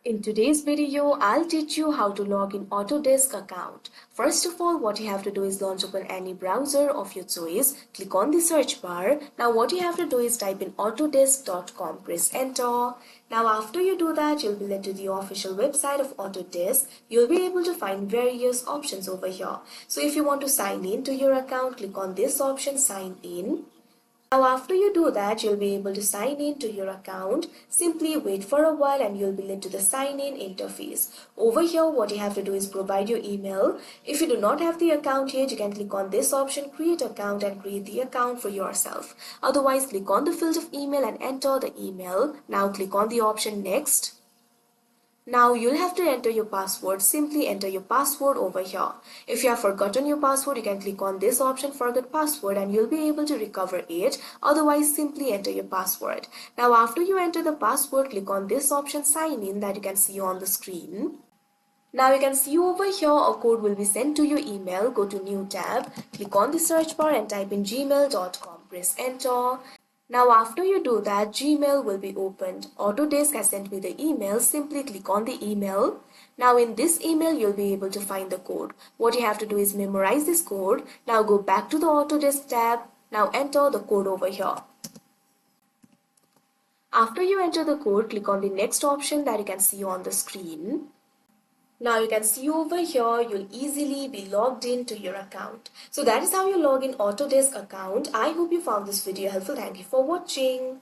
In today's video, I'll teach you how to log in Autodesk account. First of all, what you have to do is launch open any browser of your choice. Click on the search bar. Now what you have to do is type in autodesk.com. Press enter. Now after you do that, you'll be led to the official website of Autodesk. You'll be able to find various options over here. So if you want to sign in to your account, click on this option, sign in. Now after you do that, you'll be able to sign in to your account. Simply wait for a while and you'll be led to the sign in interface. Over here, what you have to do is provide your email. If you do not have the account yet, you can click on this option, create account, and create the account for yourself. Otherwise, click on the field of email and enter the email. Now click on the option next. Now you'll have to enter your password. Simply enter your password over here. If you have forgotten your password, you can click on this option, forget password, and you'll be able to recover it. Otherwise, simply enter your password. Now after you enter the password, click on this option, sign in, that you can see on the screen. Now you can see over here a code will be sent to your email. Go to new tab, click on the search bar and type in gmail.com. Press enter. Now after you do that, Gmail will be opened. Autodesk has sent me the email. Simply click on the email. Now in this email, you'll be able to find the code. What you have to do is memorize this code. Now go back to the Autodesk tab. Now enter the code over here. After you enter the code, click on the next option that you can see on the screen. Now you can see over here, you'll easily be logged into your account. So that is how you log in Autodesk account. I hope you found this video helpful. Thank you for watching.